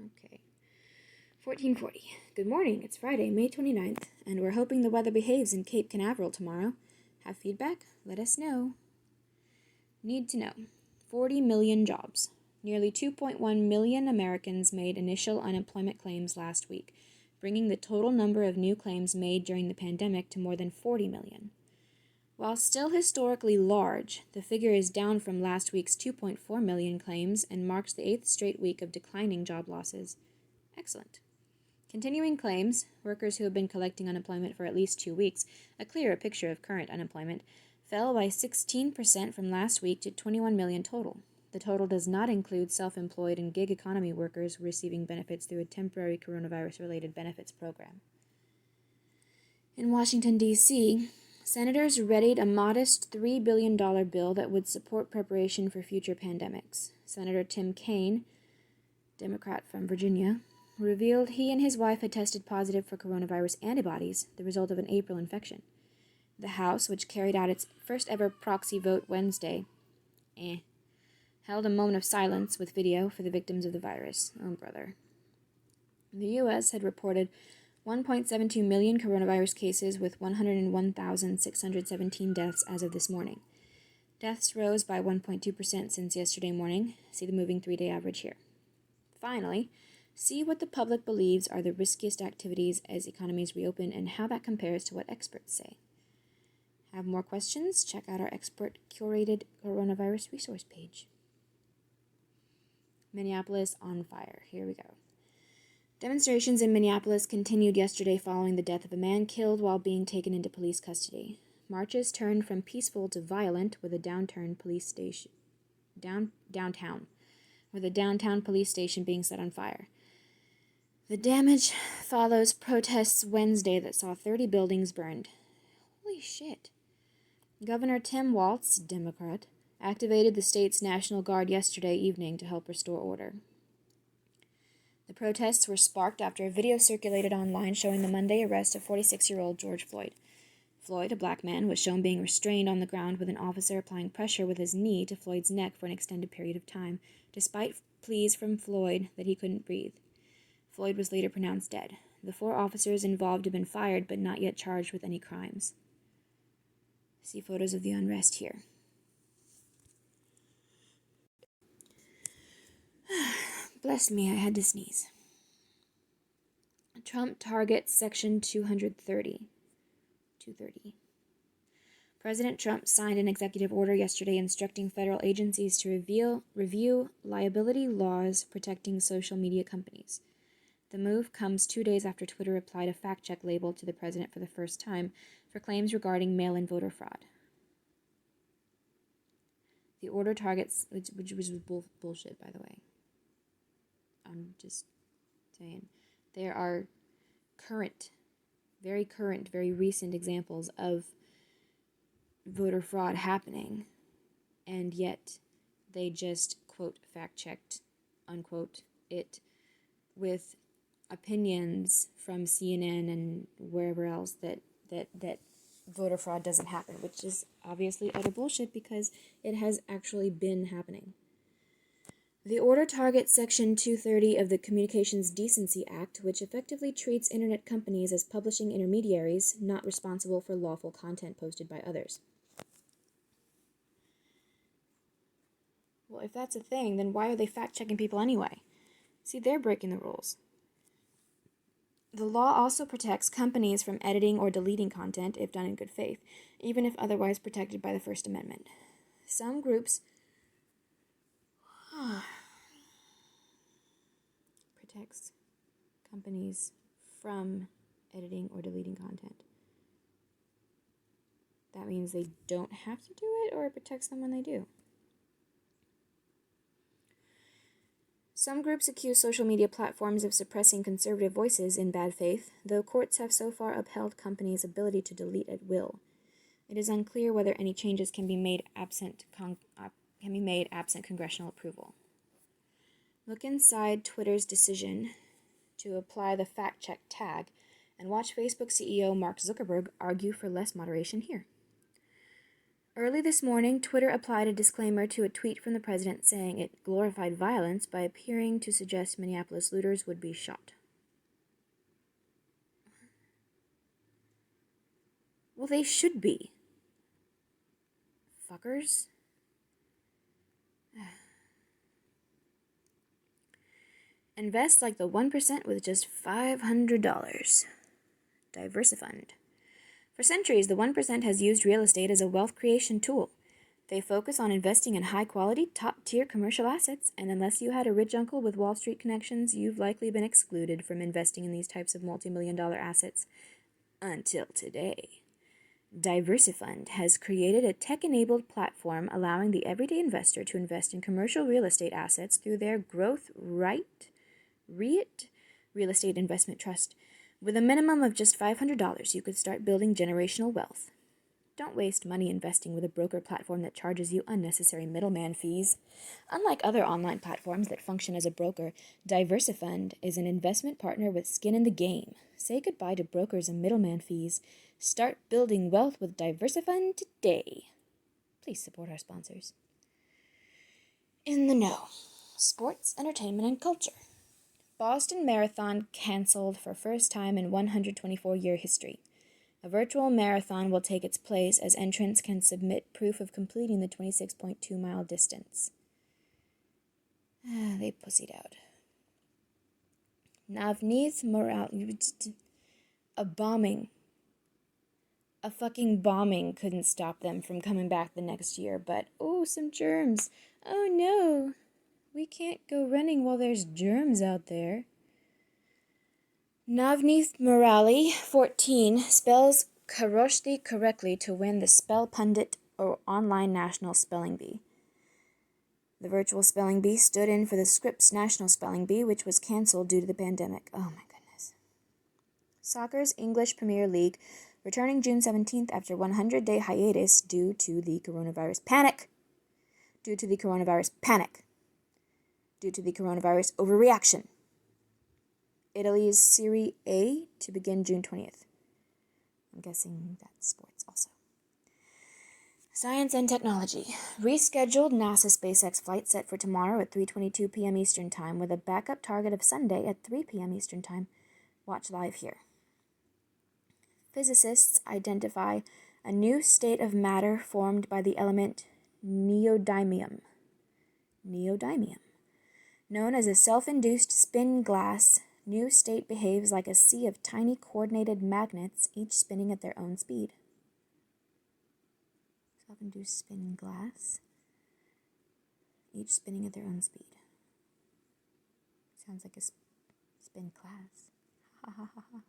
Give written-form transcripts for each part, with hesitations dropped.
Okay. 1440. Good morning. It's Friday, May 29th, and we're hoping the weather behaves in Cape Canaveral tomorrow. Have feedback? Let us know. Need to know. 40 million jobs. Nearly 2.1 million Americans made initial unemployment claims last week, bringing the total number of new claims made during the pandemic to more than 40 million. While still historically large, the figure is down from last week's 2.4 million claims and marks the 8th straight week of declining job losses. Excellent. Continuing claims, workers who have been collecting unemployment for at least 2 weeks, a clearer picture of current unemployment, fell by 16% from last week to 21 million total. The total does not include self-employed and gig economy workers receiving benefits through a temporary coronavirus-related benefits program. In Washington, D.C., senators readied a modest $3 billion bill that would support preparation for future pandemics. Senator Tim Kaine, Democrat from Virginia, revealed he and his wife had tested positive for coronavirus antibodies, the result of an April infection. The House, which carried out its first ever proxy vote Wednesday, held a moment of silence with video for the victims of the virus. Oh, brother. The U.S. had reported 1.72 million coronavirus cases with 101,617 deaths as of this morning. Deaths rose by 1.2% since yesterday morning. See the moving 3-day average here. Finally, see what the public believes are the riskiest activities as economies reopen and how that compares to what experts say. Have more questions? Check out our expert-curated coronavirus resource page. Minneapolis on fire. Here we go. Demonstrations in Minneapolis continued yesterday following the death of a man killed while being taken into police custody. Marches turned from peaceful to violent with a downtown police station being set on fire. The damage follows protests Wednesday that saw 30 buildings burned. Holy shit. Governor Tim Walz, Democrat, activated the state's National Guard yesterday evening to help restore order. The protests were sparked after a video circulated online showing the Monday arrest of 46-year-old George Floyd. Floyd, a black man, was shown being restrained on the ground with an officer applying pressure with his knee to Floyd's neck for an extended period of time, despite pleas from Floyd that he couldn't breathe. Floyd was later pronounced dead. The 4 officers involved have been fired but not yet charged with any crimes. See photos of the unrest here. Bless me, I had to sneeze. Trump targets Section 230. President Trump signed an executive order yesterday instructing federal agencies to review liability laws protecting social media companies. The move comes 2 days after Twitter applied a fact-check label to the president for the first time for claims regarding mail-in voter fraud. The order targets, which was bullshit, by the way. I'm just saying. There are very recent examples of voter fraud happening, and yet they just, quote, fact-checked, unquote, it with opinions from CNN and wherever else that voter fraud doesn't happen, which is obviously utter bullshit because it has actually been happening. The order targets Section 230 of the Communications Decency Act, which effectively treats internet companies as publishing intermediaries not responsible for lawful content posted by others. Well, if that's a thing, then why are they fact-checking people anyway? See, they're breaking the rules. The law also protects companies from editing or deleting content if done in good faith, even if otherwise protected by the First Amendment. Some groups protects companies from editing or deleting content. That means they don't have to do it, or it protects them when they do. Some groups accuse social media platforms of suppressing conservative voices in bad faith, though courts have so far upheld companies' ability to delete at will. It is unclear whether any changes can be made absent congressional approval. Look inside Twitter's decision to apply the fact-check tag and watch Facebook CEO Mark Zuckerberg argue for less moderation here. Early this morning, Twitter applied a disclaimer to a tweet from the president saying it glorified violence by appearing to suggest Minneapolis looters would be shot. Well, they should be. Fuckers. Invest like the 1% with just $500. Diversifund. For centuries, the 1% has used real estate as a wealth creation tool. They focus on investing in high-quality, top-tier commercial assets, and unless you had a rich uncle with Wall Street connections, you've likely been excluded from investing in these types of multi-million-dollar assets until today. Diversifund has created a tech-enabled platform allowing the everyday investor to invest in commercial real estate assets through their Growth REIT Real Estate Investment Trust. With a minimum of just $500, you could start building generational wealth. Don't waste money investing with a broker platform that charges you unnecessary middleman fees. Unlike other online platforms that function as a broker, Diversifund is an investment partner with skin in the game. Say goodbye to brokers and middleman fees. Start building wealth with Diversifund today. Please support our sponsors. In the know. Sports, entertainment, and culture. Boston Marathon canceled for first time in 124-year history. A virtual marathon will take its place as entrants can submit proof of completing the 26.2-mile distance. They pussied out. Navneet Morale. A fucking bombing couldn't stop them from coming back the next year, but some germs. Oh no, we can't go running while there's germs out there. Navneet Morale, 14, spells Kharoshthi correctly to win the Spell Pundit or online national spelling bee. The virtual spelling bee stood in for the Scripps National Spelling Bee, which was cancelled due to the pandemic. Oh my goodness. Soccer's English Premier League returning June 17th after 100-day hiatus due to the coronavirus panic. Due to the coronavirus overreaction. Italy's Serie A to begin June 20th. I'm guessing that's sports also. Science and technology. Rescheduled NASA SpaceX flight set for tomorrow at 3:22 p.m. Eastern Time with a backup target of Sunday at 3 p.m. Eastern Time. Watch live here. Physicists identify a new state of matter formed by the element neodymium. Known as a self-induced spin glass, new state behaves like a sea of tiny coordinated magnets, each spinning at their own speed. Self-induced spin glass, each spinning at their own speed. Sounds like a spin class. Ha ha ha ha.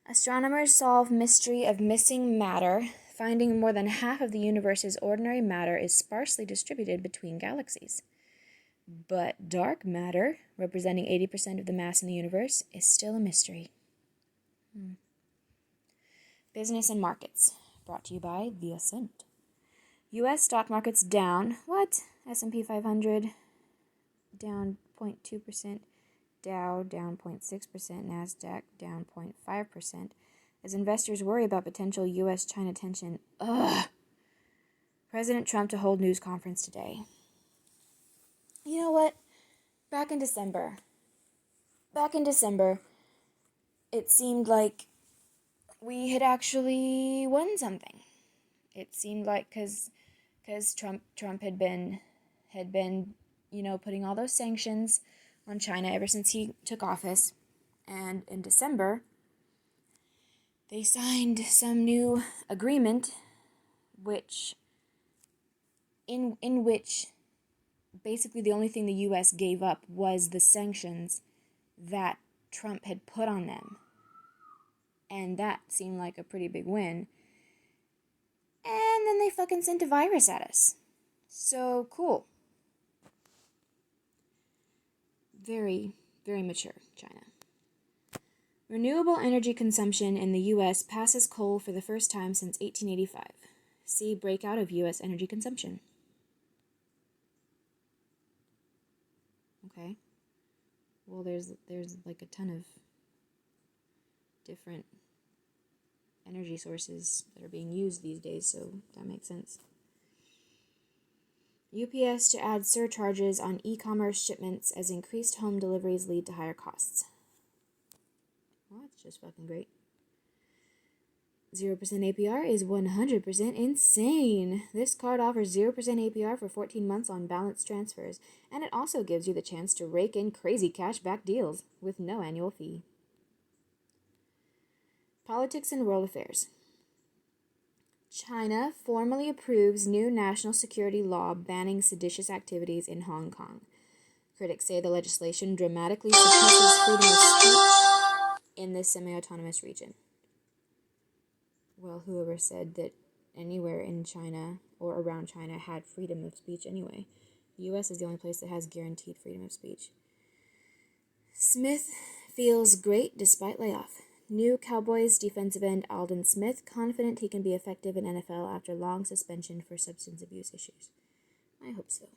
Astronomers solve mystery of missing matter, finding more than half of the universe's ordinary matter is sparsely distributed between galaxies. But dark matter, representing 80% of the mass in the universe, is still a mystery. Business and markets, brought to you by The Ascent. U.S. stock markets down. What? S&P 500 down 0.2%. Dow down 0.6%, NASDAQ down 0.5%, as investors worry about potential U.S.-China tension. President Trump to hold news conference today. You know what? Back in December, it seemed like we had actually won something. It seemed like because Trump had been putting all those sanctions on China ever since he took office, and in December they signed some new agreement in which basically the only thing the US gave up was the sanctions that Trump had put on them, and that seemed like a pretty big win. And then they fucking sent a virus at us. So cool. Very, very mature, China. Renewable energy consumption in the U.S. passes coal for the first time since 1885. See breakout of U.S. energy consumption. Okay. Well, there's like a ton of different energy sources that are being used these days, so that makes sense. UPS to add surcharges on e-commerce shipments as increased home deliveries lead to higher costs. Well, that's just fucking great. 0% APR is 100% insane. This card offers 0% APR for 14 months on balance transfers, and it also gives you the chance to rake in crazy cashback deals with no annual fee. Politics and world affairs. China formally approves new national security law banning seditious activities in Hong Kong. Critics say the legislation dramatically suppresses freedom of speech in this semi-autonomous region. Well, whoever said that anywhere in China or around China had freedom of speech anyway? The U.S. is the only place that has guaranteed freedom of speech. Smith feels great despite layoff. New Cowboys defensive end Aldon Smith confident he can be effective in NFL after long suspension for substance abuse issues. I hope so.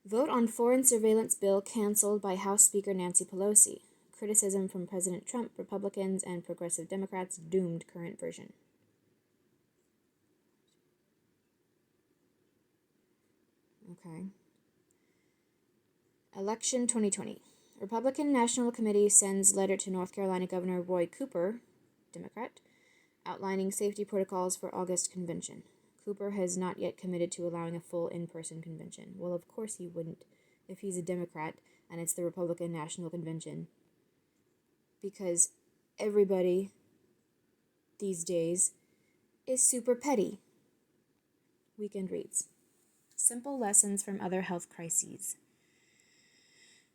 Vote on foreign surveillance bill canceled by House Speaker Nancy Pelosi. Criticism from President Trump, Republicans, and progressive Democrats doomed current version. Okay. Election 2020. Republican National Committee sends letter to North Carolina Governor Roy Cooper, Democrat, outlining safety protocols for August convention. Cooper has not yet committed to allowing a full in-person convention. Well, of course he wouldn't if he's a Democrat and it's the Republican National Convention. Because everybody these days is super petty. Weekend reads. Simple lessons from other health crises.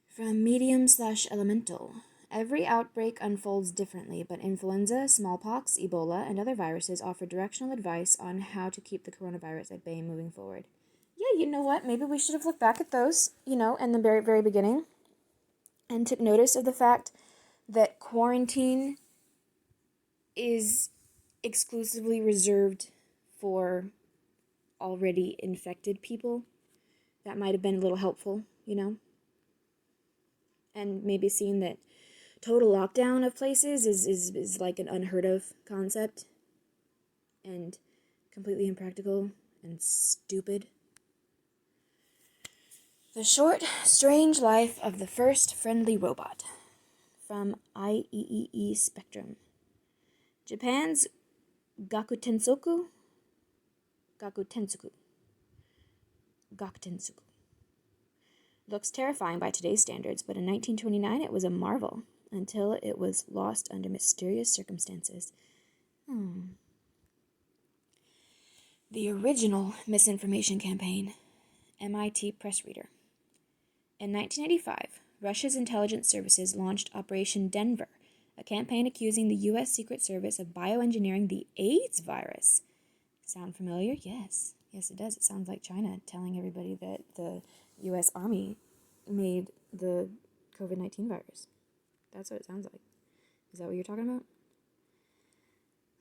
From medium/elemental. Every outbreak unfolds differently, but influenza, smallpox, Ebola, and other viruses offer directional advice on how to keep the coronavirus at bay moving forward. Yeah, you know what? Maybe we should have looked back at those, in the very, very beginning and took notice of the fact that quarantine is exclusively reserved for already infected people. That might have been a little helpful, And maybe seeing that total lockdown of places is like an unheard of concept and completely impractical and stupid. The short, strange life of the first friendly robot. From IEEE Spectrum. Japan's Gakutensoku looks terrifying by today's standards, but in 1929 it was a marvel until it was lost under mysterious circumstances. The original misinformation campaign. MIT press reader. In 1985, Russia's intelligence services launched Operation Denver, a campaign accusing the U.S. Secret Service of bioengineering the AIDS virus. Sound familiar? Yes. Yes, it does. It sounds like China telling everybody that the U.S. Army made the COVID-19 virus. That's what it sounds like. Is that what you're talking about?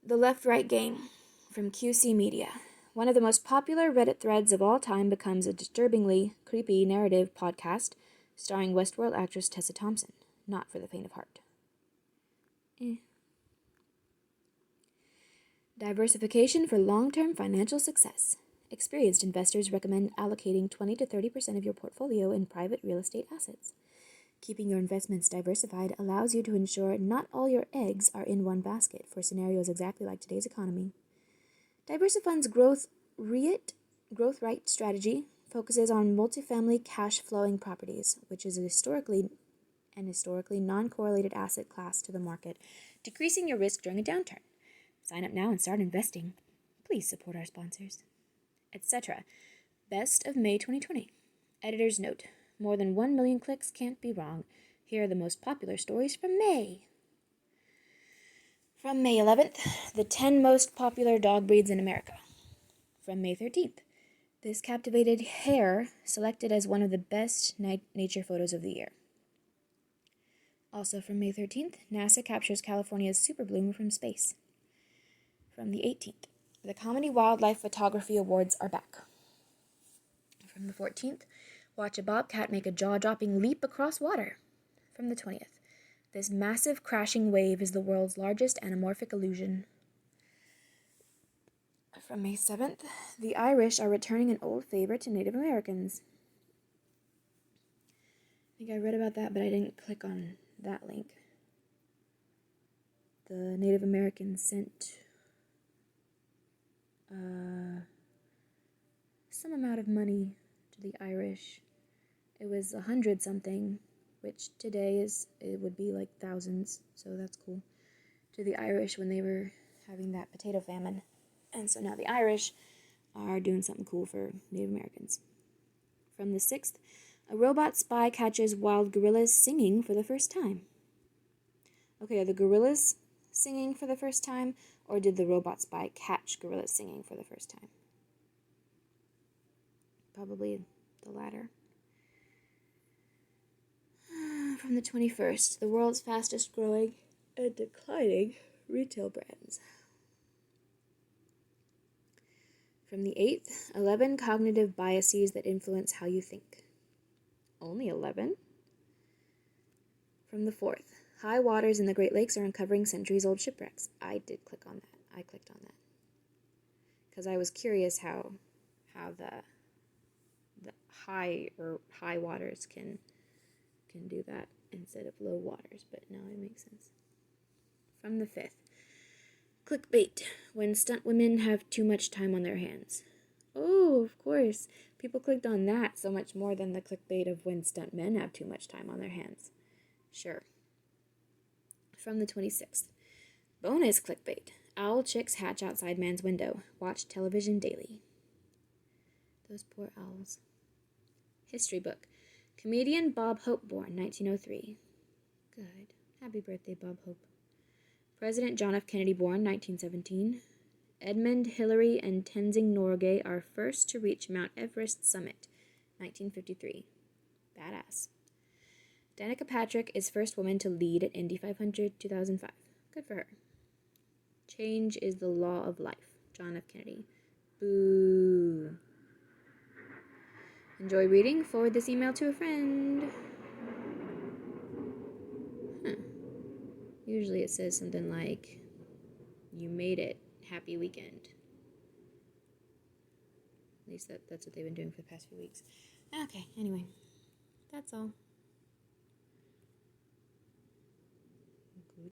The left-right game from QC Media. One of the most popular Reddit threads of all time becomes a disturbingly creepy narrative podcast starring Westworld actress Tessa Thompson. Not for the faint of heart. Diversification for long-term financial success. Experienced investors recommend allocating 20 to 30% of your portfolio in private real estate assets. Keeping your investments diversified allows you to ensure not all your eggs are in one basket for scenarios exactly like today's economy. Diversifund's growth right strategy focuses on multifamily cash-flowing properties, which is a historically non-correlated asset class to the market, decreasing your risk during a downturn. Sign up now and start investing. Please support our sponsors. Etc. Best of May 2020. Editor's note. More than 1 million clicks can't be wrong. Here are the most popular stories from May. From May 11th, the 10 most popular dog breeds in America. From May 13th, this captivated hare selected as one of the best nature photos of the year. Also from May 13th, NASA captures California's super bloom from space. From the 18th, the Comedy Wildlife Photography Awards are back. From the 14th, watch a bobcat make a jaw-dropping leap across water. From the 20th, This massive crashing wave is the world's largest anamorphic illusion. From May 7th, the Irish are returning an old favorite to Native Americans. I think I read about that, but I didn't click on that link. The Native Americans sent some amount of money to the Irish. It was 100 something, which today it would be like thousands, so that's cool. To the Irish when they were having that potato famine. And so now the Irish are doing something cool for Native Americans. From the 6th, a robot spy catches wild gorillas singing for the first time. Okay, are the gorillas singing for the first time, or did the robot spy catch gorillas singing for the first time? Probably the latter. From the 21st, the world's fastest growing and declining retail brands. From the 8th, 11 cognitive biases that influence how you think. Only 11? From the 4th, high waters in the Great Lakes are uncovering centuries-old shipwrecks. I did click on that. I clicked on that. Because I was curious how the high waters can do that instead of low waters, but now it makes sense. From the 5th, clickbait, when stunt women have too much time on their hands. Oh, of course. People clicked on that so much more than the clickbait of when stunt men have too much time on their hands. Sure. From the 26th, bonus clickbait, owl chicks hatch outside man's window. Watch television daily. Those poor owls. History book. Comedian Bob Hope born, 1903. Good. Happy birthday, Bob Hope. President John F. Kennedy born, 1917. Edmund Hillary and Tenzing Norgay are first to reach Mount Everest summit, 1953. Badass. Danica Patrick is first woman to lead at Indy 500 2005. Good for her. Change is the law of life, John F. Kennedy. Boo. Enjoy reading? Forward this email to a friend. Usually it says something like, you made it, happy weekend. At least that's what they've been doing for the past few weeks. Okay, anyway, that's all.